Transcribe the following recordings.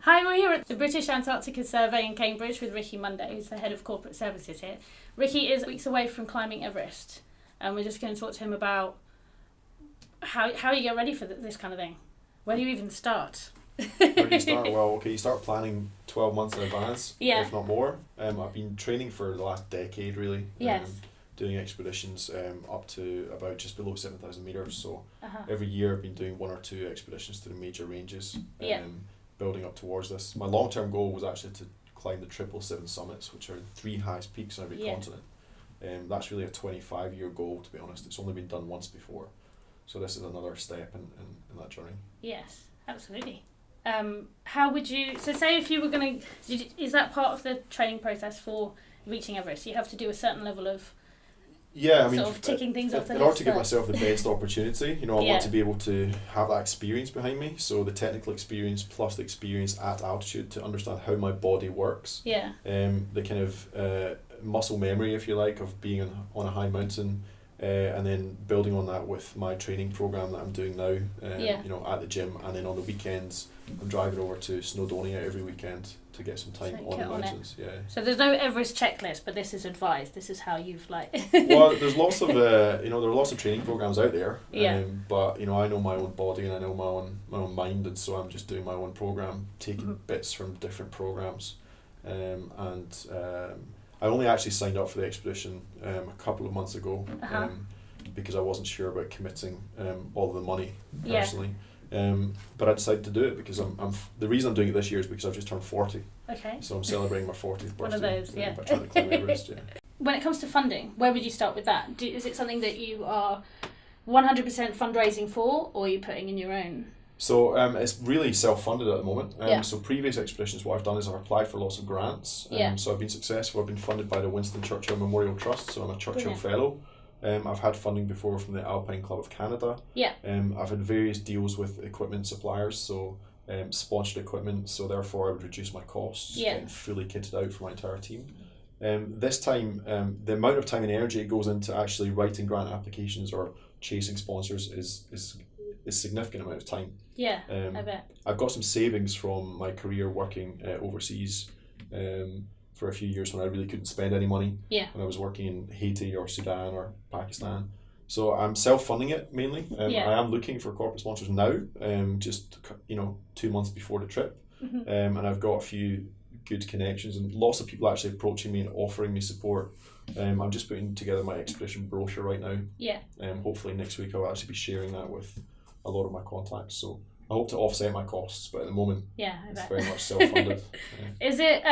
Hi, we're here at the British Antarctica Survey in Cambridge with Ricky Munday, who's the head of corporate services here. Ricky is weeks away from climbing Everest, and we're just going to talk to him about how you get ready for this kind of thing. Where do you even start? Where do you start? Well, okay, you start planning 12 months in advance, if not more. I've been training for the last decade, really. Yes. Doing expeditions up to about just below 7,000 metres. So every year I've been doing one or two expeditions to the major ranges, building up towards this. My long-term goal was actually to climb the 777 summits, which are the three highest peaks on every continent. That's really a 25-year goal, to be honest. It's only been done once before. So this is another step in that journey. Yes, absolutely. How would you, so say if you were going to, is that part of the training process for reaching Everest? You have to do a certain level of sort of ticking things off the list. In order to give myself the best opportunity, I want to be able to have that experience behind me. So the technical experience plus the experience at altitude to understand how my body works. Yeah. The kind of muscle memory, if you like, of being on a high mountain. And then building on that with my training program that I'm doing now, at the gym, and then on the weekends I'm driving over to Snowdonia every weekend to get some time on the mountains. Yeah. So there's no Everest checklist, but this is advised. This is how you've Well, there's lots of there are lots of training programs out there. But I know my own body and I know my own mind, and so I'm just doing my own program, taking bits from different programs, I only actually signed up for the expedition a couple of months ago because I wasn't sure about committing all the money personally. But I decided to do it because the reason I'm doing it this year is because I've just turned 40. Okay. So I'm celebrating my 40th birthday. One of those, by trying to climb Everest. Yeah. When it comes to funding, where would you start with that? Is it something that you are 100% fundraising for, or are you putting in your own? So it's really self-funded at the moment. So previous expeditions, what I've done is I've applied for lots of grants. So I've been successful. I've been funded by the Winston Churchill Memorial Trust, so I'm a Churchill Fellow. I've had funding before from the Alpine Club of Canada. I've had various deals with equipment suppliers, so sponsored equipment, so therefore I would reduce my costs, getting fully kitted out for my entire team. This time, the amount of time and energy it goes into actually writing grant applications or chasing sponsors is a significant amount of time. I bet. I've got some savings from my career working overseas for a few years when I really couldn't spend any money. When I was working in Haiti or Sudan or Pakistan. So I'm self-funding it mainly. I am looking for corporate sponsors now, just 2 months before the trip. And I've got a few good connections and lots of people actually approaching me and offering me support. I'm just putting together my expedition brochure right now. Hopefully next week I'll actually be sharing that with a lot of my contacts. So I hope to offset my costs, but at the moment it's very much self-funded. Is it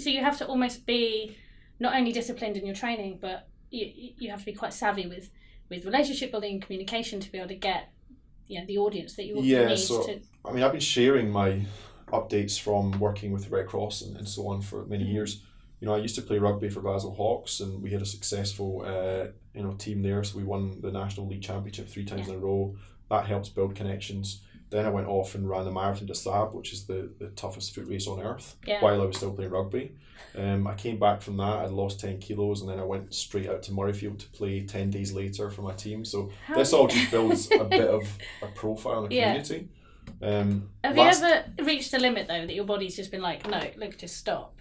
so you have to almost be not only disciplined in your training, but you have to be quite savvy with relationship building and communication to be able to get the audience that you need to. I mean, I've been sharing my updates from working with the Red Cross and so on for many years. I used to play rugby for Glasgow Hawks, and we had a successful team there, so we won the National League Championship 3 times in a row. That helps build connections. Then I went off and ran the Marathon des Sables, which is the toughest foot race on earth, while I was still playing rugby. I came back from that, I lost 10 kilos, and then I went straight out to Murrayfield to play 10 days later for my team. So this all just builds a bit of a profile in the community. Have you ever reached a limit though, that your body's just been like, no, look, just stop?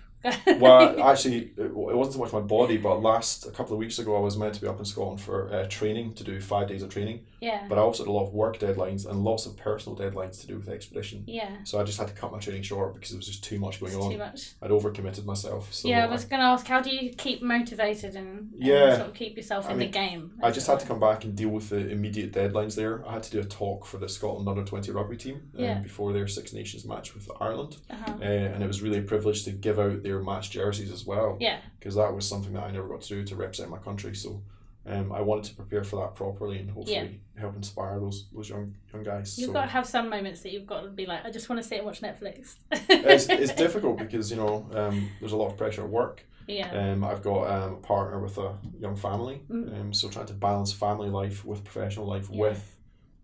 Well, actually, it wasn't so much my body, but a couple of weeks ago I was meant to be up in Scotland for training, to do 5 days of training. But I also had a lot of work deadlines and lots of personal deadlines to do with the expedition. So I just had to cut my training short because there was just too much going on. Too much. I'd overcommitted myself. So I was going to ask, how do you keep motivated and sort of keep yourself in the game? I just had to come back and deal with the immediate deadlines there. I had to do a talk for the Scotland Under-20 rugby team before their Six Nations match with Ireland. And it was really a privilege to give out their match jerseys as well, because that was something that I never got to do, to represent my country. So I wanted to prepare for that properly and hopefully help inspire those young guys. You've got to have some moments that you've got to be like, I just want to sit and watch Netflix. It's difficult because there's a lot of pressure at work. I've got a partner with a young family, so trying to balance family life with professional life with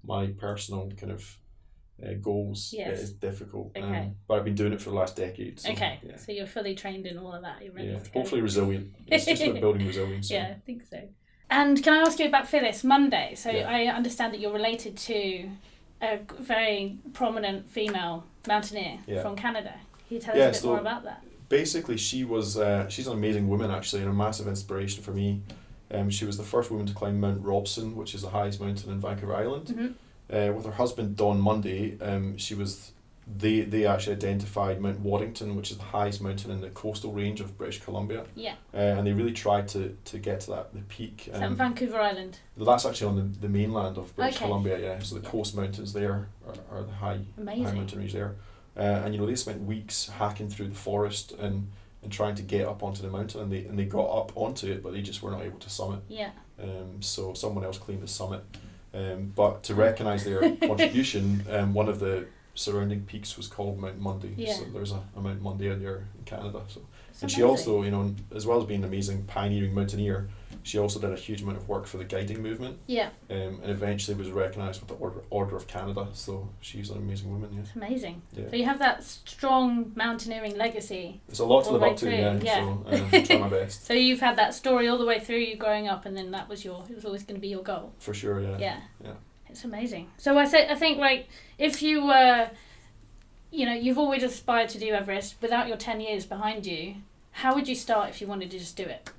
my personal kind of goals is difficult. But I've been doing it for the last decade. So, so you're fully trained in all of that. You're ready to go. Hopefully resilient. It's just about building resilience. So. I think so. And can I ask you about Phyllis Munday? So I understand that you're related to a very prominent female mountaineer from Canada. Can you tell us a bit more about that? Basically, she's an amazing woman, actually, and a massive inspiration for me. She was the first woman to climb Mount Robson, which is the highest mountain in Vancouver Island. Mm-hmm. With her husband, Don Munday, they actually identified Mount Waddington, which is the highest mountain in the coastal range of British Columbia. Yeah. And they really tried to get to the peak. Is that in Vancouver Island? That's actually on the mainland of British Columbia, yeah. So the coast mountains there are the high mountain range there. And they spent weeks hacking through the forest and trying to get up onto the mountain, and they got up onto it, but they just were not able to summit. Yeah. So someone else claimed the summit. But to recognise their contribution, one of the surrounding peaks was called Mount Munday. Yeah. So there's a Mount Munday in there in Canada. So. And amazing. She also, as well as being an amazing pioneering mountaineer, she also did a huge amount of work for the guiding movement. Yeah. And eventually was recognised with the Order of Canada. So she's an amazing woman. Yeah. It's amazing. Yeah. So you have that strong mountaineering legacy. There's a lot to live up to. Yeah. So I try my best. So you've had that story all the way through you growing up, and then it was always going to be your goal. For sure. Yeah. Yeah. Yeah. It's amazing. So I think like if you were, you've always aspired to do Everest without your 10 years behind you. How would you start if you wanted to just do it?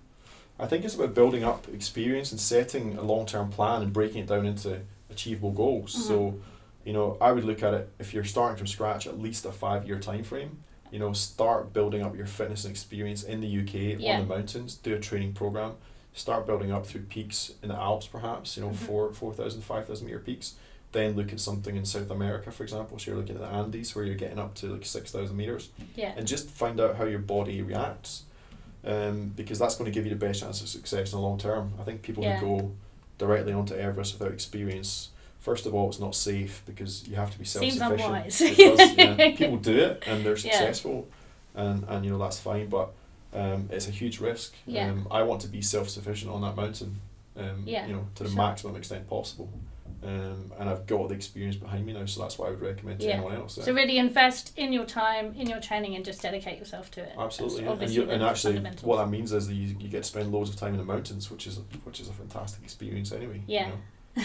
I think it's about building up experience and setting a long-term plan and breaking it down into achievable goals. Mm-hmm. So, I would look at it, if you're starting from scratch, at least a 5-year time frame. Start building up your fitness and experience in the UK on the mountains. Do a training program. Start building up through peaks in the Alps, perhaps. 4,000, 5,000 meter peaks. Then look at something in South America, for example. So you're looking at the Andes, where you're getting up to like 6,000 meters. Yeah. And just find out how your body reacts, because that's going to give you the best chance of success in the long term. I think people who go directly onto Everest without experience, first of all, it's not safe because you have to be self-sufficient. Seems unwise. Because people do it and they're successful, and that's fine. But it's a huge risk. Yeah. I want to be self-sufficient on that mountain. To the maximum extent possible. And I've got the experience behind me now, so that's what I would recommend to anyone else. So really invest in your time, in your training, and just dedicate yourself to it. Absolutely, and actually, what that means is that you get to spend loads of time in the mountains, which is a fantastic experience anyway. Yeah.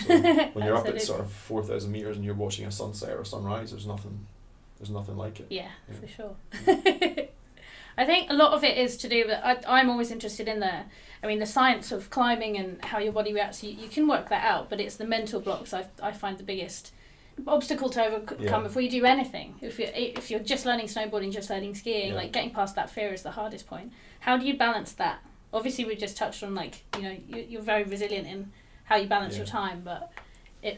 So when you're up at sort of 4,000 meters and you're watching a sunset or a sunrise, there's nothing like it. Yeah. For sure. I think a lot of it is to do with, I'm always interested in the science of climbing and how your body reacts. You can work that out, but it's the mental blocks I find the biggest obstacle to overcome if we do anything. If you're just learning snowboarding, just learning skiing, like getting past that fear is the hardest point. How do you balance that? Obviously, we've just touched on you're very resilient in how you balance your time, but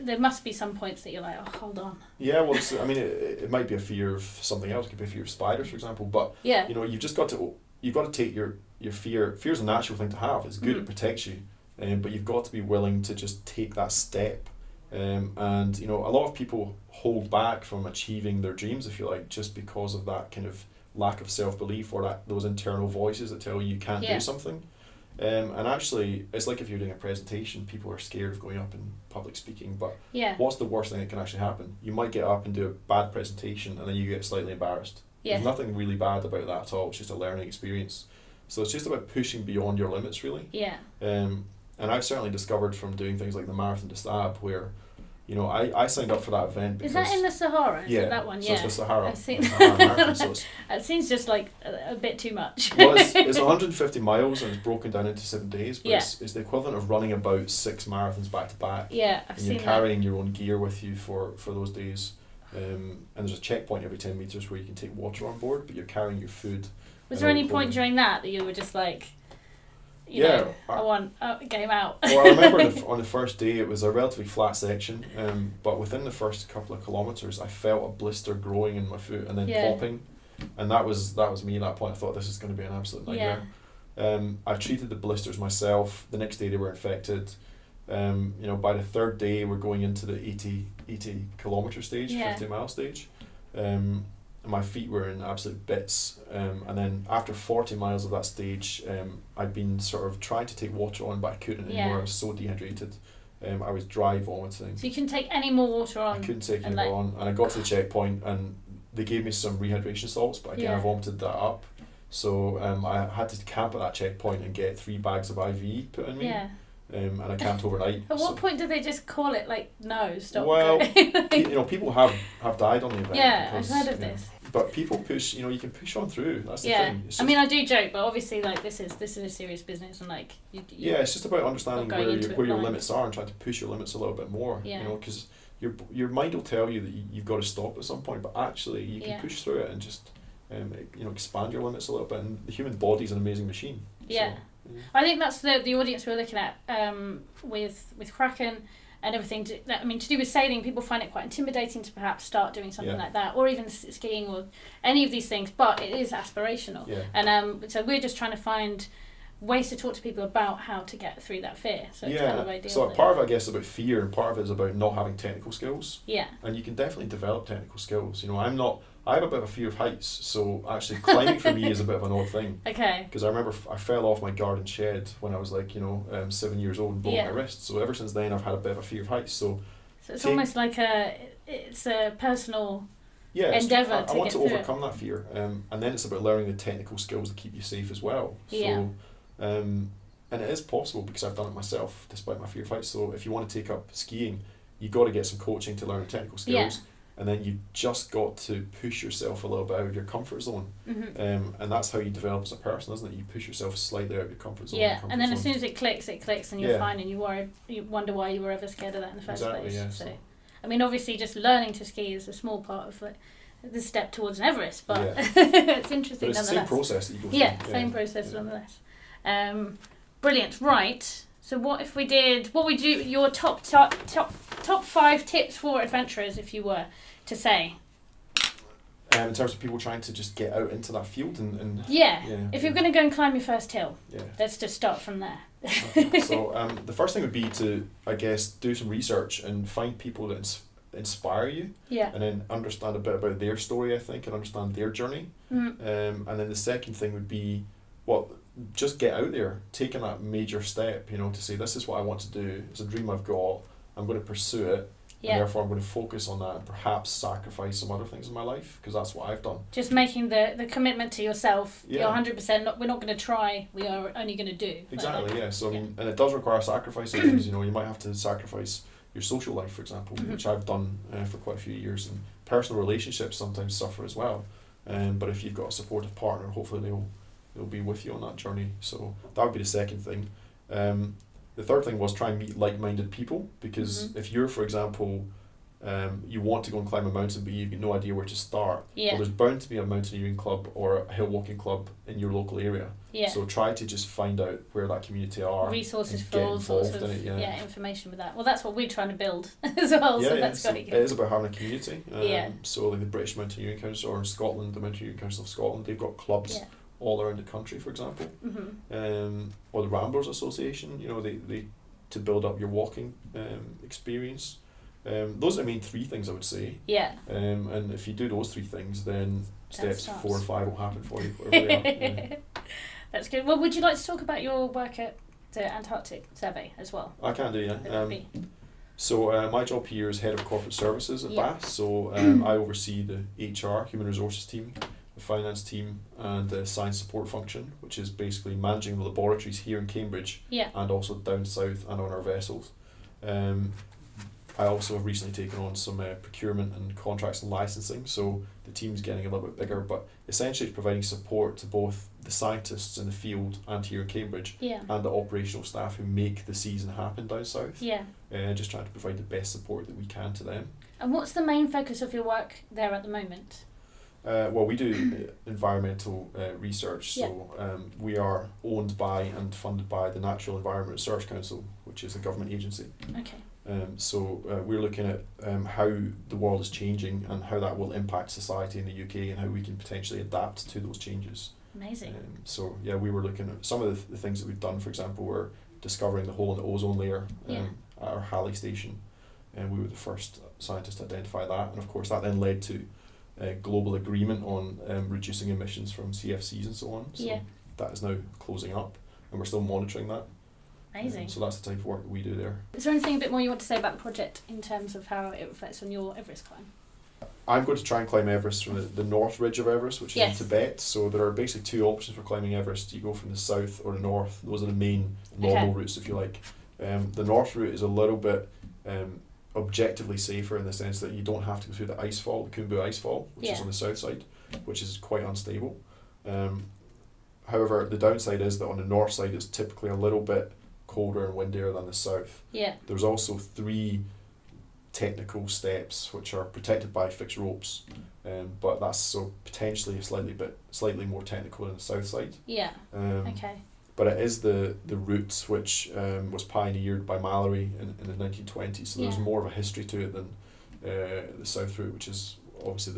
there must be some points that you're like, oh, hold on. Yeah, well, it might be a fear of something else. It could be a fear of spiders, for example. But you've just got to take your fear. Fear's a natural thing to have. It's good. It protects you, but you've got to be willing to just take that step. And a lot of people hold back from achieving their dreams, if you like, just because of that kind of lack of self-belief or those internal voices that tell you can't do something. And actually, it's like if you're doing a presentation, people are scared of going up and public speaking, but what's the worst thing that can actually happen? You might get up and do a bad presentation and then you get slightly embarrassed. There's nothing really bad about that at all. It's just a learning experience. So it's just about pushing beyond your limits, really. Yeah. And I've certainly discovered from doing things like the Marathon des Sables, where I signed up for that event because... Is that in the Sahara? Is it that one? So it's the Sahara. I've seen Marathon, so it seems just like a bit too much. Well, it's 150 miles and it's broken down into 7 days, but it's the equivalent of running about 6 marathons back to back. Yeah, I've seen that. And you're carrying your own gear with you for those days. And there's a checkpoint every 10 metres where you can take water on board, but you're carrying your food. Was there any point during that you were just like... I want game out. Well, I remember on the first day it was a relatively flat section, but within the first couple of kilometres I felt a blister growing in my foot and then popping, and that was me at that point. I thought this is going to be an absolute nightmare. I treated the blisters myself. The next day they were infected. By the third day we're going into the 80 kilometre stage, 50 mile stage. My feet were in absolute bits, and then after 40 miles of that stage, I'd been sort of trying to take water on, but I couldn't anymore. I was so dehydrated. I was dry vomiting. So you couldn't take any more water on? I couldn't take any more on, and I got to the checkpoint and they gave me some rehydration salts, but again I vomited that up. So I had to camp at that checkpoint and get 3 bags of IV put in me. and I camped overnight. At what point did they just call it like, no, stop? Well, people have died on the event. Yeah, because, I've heard of this. But people push. You can push on through. That's the thing. I mean, I do joke, but obviously, like this is a serious business, and like it's just about understanding where your limits are and trying to push your limits a little bit more. Yeah. Because your mind will tell you that you've got to stop at some point, but actually you can push through it and just expand your limits a little bit. And the human body is an amazing machine. Yeah. So, I think that's the audience we're looking at with Kraken and everything. To do with sailing, people find it quite intimidating to perhaps start doing something like that, or even skiing or any of these things. But it is aspirational, and so we're just trying to find ways to talk to people about how to get through that fear. So it's kind of ideal. So part of it, I guess, is about fear, and part of it is about not having technical skills. Yeah. And you can definitely develop technical skills. I have a bit of a fear of heights, so actually climbing for me is a bit of an odd thing. Okay. Because I remember I fell off my garden shed when I was 7 years old and broke my wrist. So ever since then I've had a bit of a fear of heights. So it's almost like it's a personal endeavour. I want to overcome that fear, and then it's about learning the technical skills that keep you safe as well. Yeah. So, and it is possible because I've done it myself despite my fear of heights. So if you want to take up skiing, you've got to get some coaching to learn the technical skills. Yeah. And then you've just got to push yourself a little bit out of your comfort zone. Mm-hmm. And that's how you develop as a person, isn't it? You push yourself slightly out of your comfort zone. Yeah, and then as soon as it clicks and you're fine, and you wonder why you were ever scared of that in the first place. Yeah, so, I mean, obviously just learning to ski is a small part of the step towards an Everest, but it's interesting but it's nonetheless. the same process that you go through. Yeah, same process nonetheless. Brilliant, right. So what would do your top 5 tips for adventurers, if you were to say? In terms of people trying to just get out into that field and if you're going to go and climb your first hill, let's just start from there. Okay. So the first thing would be to, I guess, do some research and find people that inspire you, and then understand a bit about their story, I think, and understand their journey. And then the second thing would be, just get out there, taking that major step, to say, this is what I want to do, it's a dream I've got, I'm going to pursue it, and therefore I'm going to focus on that and perhaps sacrifice some other things in my life, because that's what I've done. Just making the commitment to yourself. You're 100%, we're not going to try, we are only going to do. Exactly, So I mean, and it does require sacrifice at times, you might have to sacrifice your social life, for example, which I've done for quite a few years, and personal relationships sometimes suffer as well. But if you've got a supportive partner, hopefully they'll be with you on that journey. So that would be the second thing. The third thing was try and meet like-minded people, because if you're, for example, you want to go and climb a mountain but you've got no idea where to start, well, there's bound to be a mountaineering club or a hill walking club in your local area. So try to just find out where that community are. Resources for all sorts of information with that. Well, that's what we're trying to build as well. So that's got to it is about having a community. So like the British Mountaineering Council, or in Scotland, the Mountaineering Council of Scotland, they've got clubs all around the country, for example. Or the Ramblers Association, they to build up your walking experience. Those are the main 3 things I would say. And if you do those 3 things, then steps 4 and 5 will happen for you. Whatever they are. That's good. Well, would you like to talk about your work at the Antarctic Survey as well? I can do, So my job here is Head of Corporate Services at BAS. So I oversee the HR, Human Resources team, the finance team, and the science support function, which is basically managing the laboratories here in Cambridge and also down south and on our vessels. I also have recently taken on some procurement and contracts and licensing, so the team's getting a little bit bigger, but essentially it's providing support to both the scientists in the field and here in Cambridge and the operational staff who make the season happen down south. Just trying to provide the best support that we can to them. And what's the main focus of your work there at the moment? Well, we do environmental research, so we are owned by and funded by the Natural Environment Research Council, which is a government agency. So we're looking at how the world is changing and how that will impact society in the UK and how we can potentially adapt to those changes. Amazing. So we were looking at some of the things that we've done. For example, we're discovering the hole in the ozone layer at our Halley station, and we were the first scientists to identify that, and of course that then led to global agreement on reducing emissions from CFCs and so on. So that is now closing up, and we're still monitoring that. Amazing. So that's the type of work that we do there. Is there anything a bit more you want to say about the project in terms of how it reflects on your Everest climb? I'm going to try and climb Everest from the north ridge of Everest, which is in Tibet. So there are basically 2 options for climbing Everest. You go from the south or the north. Those are the main normal routes, if you like. The north route is a little bit objectively safer in the sense that you don't have to go through the icefall, the Khumbu icefall, which is on the south side, which is quite unstable. However, the downside is that on the north side it's typically a little bit colder and windier than the south. Yeah. There's also 3 technical steps which are protected by fixed ropes, but that's so potentially slightly more technical than the south side. Yeah. Okay. But it is the route which was pioneered by Mallory in the 1920s, so there's more of a history to it than the south route, which is obviously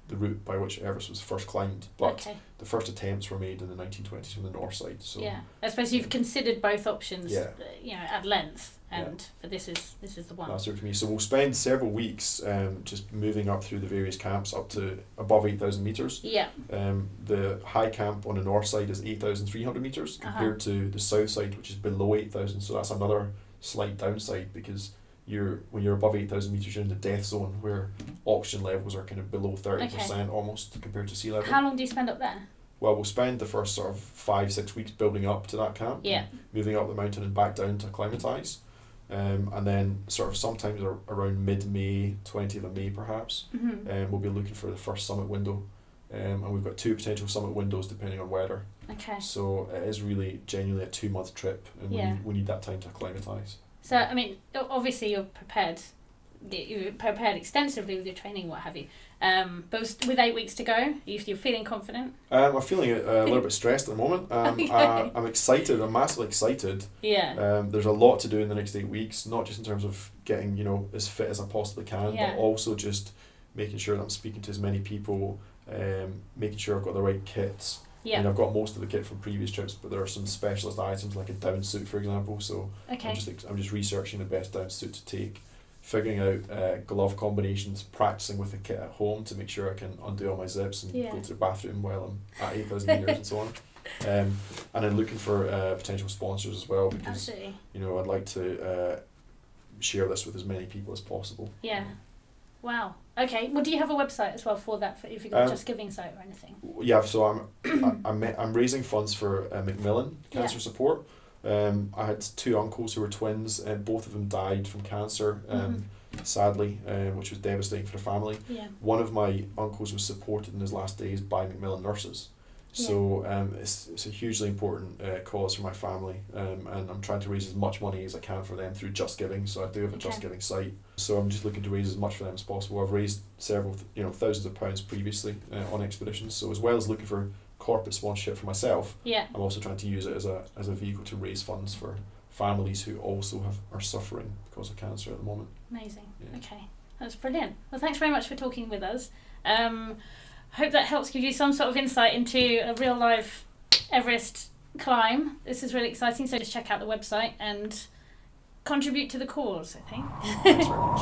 the route by which Everest was first climbed, but the first attempts were made in the 1920s from the north side. So I suppose you've considered both options, at length, but this is the one. That's it for me. So we'll spend several weeks just moving up through the various camps up to above 8,000 metres. Yeah. The high camp on the north side is 8,300 metres compared to the south side, which is below 8,000. So that's another slight downside, because when you're above 8,000 metres, you're in the death zone where oxygen levels are kind of below 30% almost compared to sea level. How long do you spend up there? Well, we'll spend the first sort of 5-6 weeks building up to that camp, moving up the mountain and back down to acclimatise. And then sort of sometimes around mid-May, 20th of May perhaps, we'll be looking for the first summit window. And we've got 2 potential summit windows depending on weather. Okay. So it is really genuinely a 2-month trip, and we need that time to acclimatise. So, I mean, obviously you're prepared extensively with your training, what have you. But with 8 weeks to go, you're feeling confident? I'm feeling a little bit stressed at the moment. I'm excited. I'm massively excited. Yeah. There's a lot to do in the next 8 weeks, not just in terms of getting, as fit as I possibly can, but also just making sure that I'm speaking to as many people, making sure I've got the right kits. Yeah. And I've got most of the kit from previous trips, but there are some specialist items like a down suit, for example. So I'm just researching the best down suit to take, figuring out glove combinations, practicing with the kit at home to make sure I can undo all my zips and go to the bathroom while I'm at 8,000 metres and so on. And then looking for potential sponsors as well, because I'd like to share this with as many people as possible. Yeah. Wow. Okay. Well, do you have a website as well for that? If you've got a Just Giving site or anything? Yeah. So I'm raising funds for Macmillan Cancer Support. I had 2 uncles who were twins, and both of them died from cancer. Sadly, which was devastating for the family. Yeah. One of my uncles was supported in his last days by Macmillan nurses. So it's a hugely important cause for my family, and I'm trying to raise as much money as I can for them through Just Giving. So I do have a Just Giving site. So I'm just looking to raise as much for them as possible. I've raised several, thousands of pounds previously on expeditions. So as well as looking for corporate sponsorship for myself, I'm also trying to use it as a vehicle to raise funds for families who also are suffering because of cancer at the moment. Amazing. Yeah. Okay, that's brilliant. Well, thanks very much for talking with us. Hope that helps give you some sort of insight into a real life Everest climb. This is really exciting, so just check out the website and contribute to the cause, I think. Thanks very much.